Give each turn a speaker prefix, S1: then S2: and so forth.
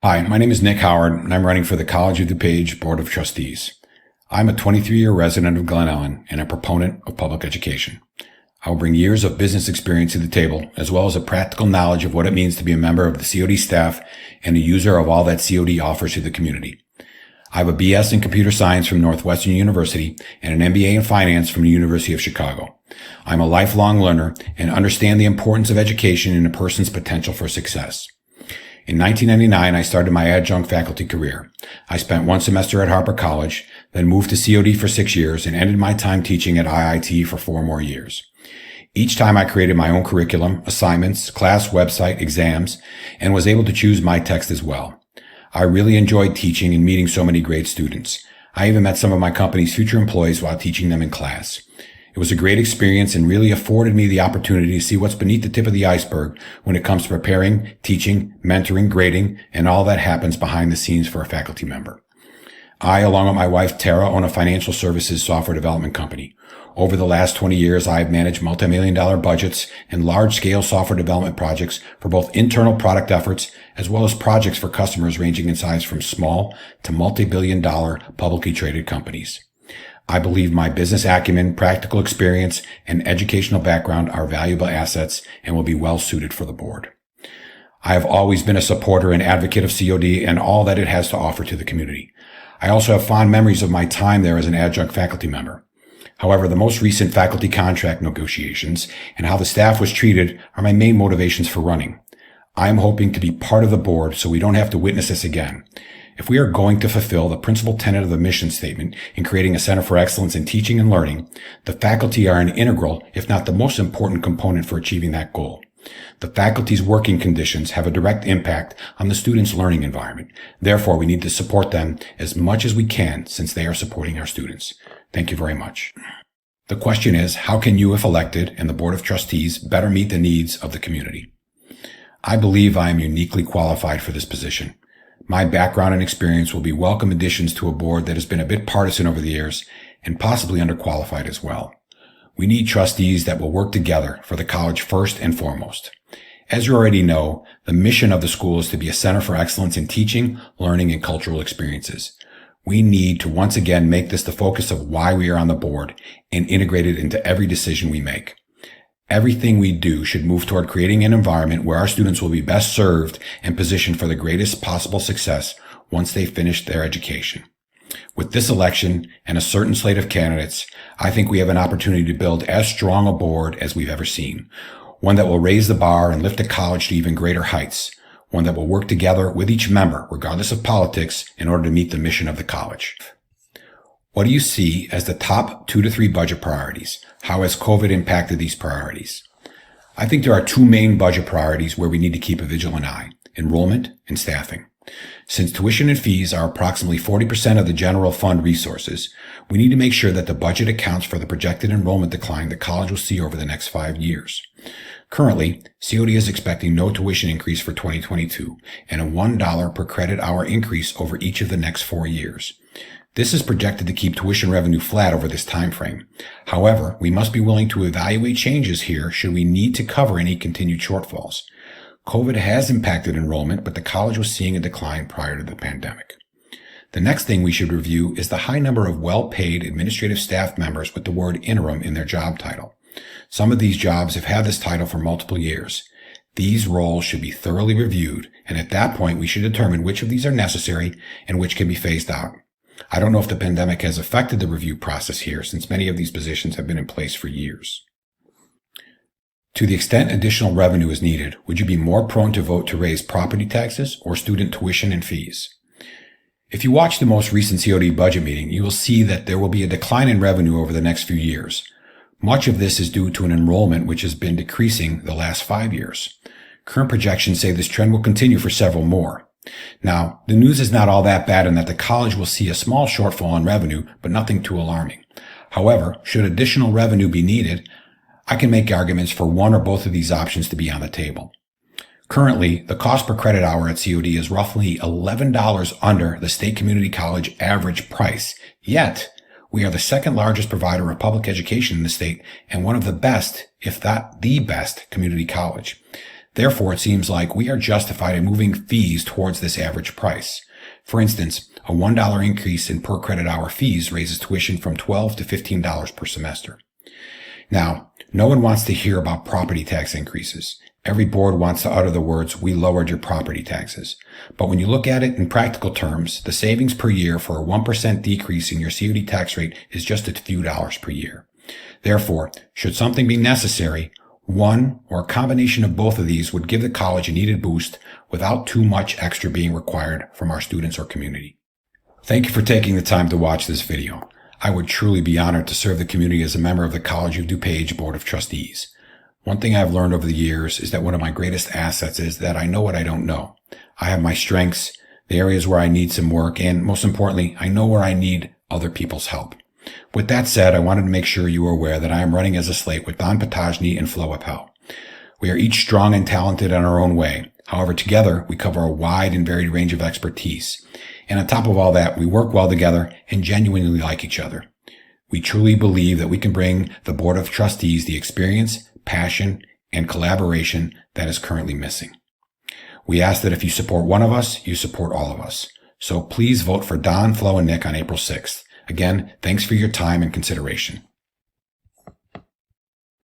S1: Hi, my name is Nick Howard, and I'm running for the College of DuPage Board of Trustees. I'm a 23-year resident of Glen Ellen and a proponent of public education. I will bring years of business experience to the table, as well as a practical knowledge of what it means to be a member of the COD staff and a user of all that COD offers to the community. I have a BS in computer science from Northwestern University and an MBA in finance from the University of Chicago. I'm a lifelong learner and understand the importance of education in a person's potential for success. In 1999, I started my adjunct faculty career. I spent one semester at Harper College, then moved to COD for 6 years and ended my time teaching at IIT for 4 more years. Each time I created my own curriculum, assignments, class website, exams, and was able to choose my text as well. I really enjoyed teaching and meeting so many great students. I even met some of my company's future employees while teaching them in class. It was a great experience and really afforded me the opportunity to see what's beneath the tip of the iceberg when it comes to preparing, teaching, mentoring, grading, and all that happens behind the scenes for a faculty member. I, along with my wife Tara, own a financial services software development company. Over the last 20 years, I have managed multi-million-dollar budgets and large-scale software development projects for both internal product efforts as well as projects for customers ranging in size from small to multi-billion-dollar publicly traded companies. I believe my business acumen, practical experience, and educational background are valuable assets and will be well suited for the board. I have always been a supporter and advocate of COD and all that it has to offer to the community. I also have fond memories of my time there as an adjunct faculty member. However, the most recent faculty contract negotiations and how the staff was treated are my main motivations for running. I am hoping to be part of the board so we don't have to witness this again. If we are going to fulfill the principal tenet of the mission statement in creating a center for excellence in teaching and learning, the faculty are an integral, if not the most important component for achieving that goal. The faculty's working conditions have a direct impact on the students' learning environment. Therefore, we need to support them as much as we can since they are supporting our students. Thank you very much. The question is, how can you, if elected, and the Board of Trustees better meet the needs of the community? I believe I am uniquely qualified for this position. My background and experience will be welcome additions to a board that has been a bit partisan over the years and possibly underqualified as well. We need trustees that will work together for the college first and foremost. As you already know, the mission of the school is to be a center for excellence in teaching, learning, and cultural experiences. We need to once again make this the focus of why we are on the board and integrate it into every decision we make. Everything we do should move toward creating an environment where our students will be best served and positioned for the greatest possible success once they finish their education. With this election and a certain slate of candidates, I think we have an opportunity to build as strong a board as we've ever seen. One that will raise the bar and lift the college to even greater heights. One that will work together with each member, regardless of politics, in order to meet the mission of the college. What do you see as the top 2 to 3 budget priorities? How has COVID impacted these priorities? I think there are 2 main budget priorities where we need to keep a vigilant eye: enrollment and staffing. Since tuition and fees are approximately 40% of the general fund resources, we need to make sure that the budget accounts for the projected enrollment decline the college will see over the next 5 years. Currently, COD is expecting no tuition increase for 2022 and a $1 per credit hour increase over each of the next 4 years. This is projected to keep tuition revenue flat over this time frame. However, we must be willing to evaluate changes here should we need to cover any continued shortfalls. COVID has impacted enrollment, but the college was seeing a decline prior to the pandemic. The next thing we should review is the high number of well-paid administrative staff members with the word interim in their job title. Some of these jobs have had this title for multiple years. These roles should be thoroughly reviewed, and at that point we should determine which of these are necessary and which can be phased out. I don't know if the pandemic has affected the review process here, since many of these positions have been in place for years. To the extent additional revenue is needed, would you be more prone to vote to raise property taxes or student tuition and fees? If you watch the most recent COD budget meeting, you will see that there will be a decline in revenue over the next few years. Much of this is due to an enrollment which has been decreasing the last 5 years. Current projections say this trend will continue for several more. Now, the news is not all that bad in that the college will see a small shortfall in revenue, but nothing too alarming. However, should additional revenue be needed, I can make arguments for one or both of these options to be on the table. Currently, the cost per credit hour at COD is roughly $11 under the state community college average price. Yet, we are the second largest provider of public education in the state and one of the best, if not the best, community college. Therefore, it seems like we are justified in moving fees towards this average price. For instance, a $1 increase in per credit hour fees raises tuition from $12 to $15 per semester. Now, no one wants to hear about property tax increases. Every board wants to utter the words, "We lowered your property taxes." But when you look at it in practical terms, the savings per year for a 1% decrease in your COD tax rate is just a few dollars per year. Therefore, should something be necessary, one or a combination of both of these would give the college a needed boost without too much extra being required from our students or community. Thank you for taking the time to watch this video. I would truly be honored to serve the community as a member of the College of DuPage Board of Trustees. One thing I've learned over the years is that one of my greatest assets is that I know what I don't know. I have my strengths, the areas where I need some work, and most importantly, I know where I need other people's help. With that said, I wanted to make sure you were aware that I am running as a slate with Don Potajny and Flo Appel. We are each strong and talented in our own way. However, together, we cover a wide and varied range of expertise. And on top of all that, we work well together and genuinely like each other. We truly believe that we can bring the Board of Trustees the experience, passion, and collaboration that is currently missing. We ask that if you support one of us, you support all of us. So please vote for Don, Flo, and Nick on April 6th. Again, thanks for your time and consideration.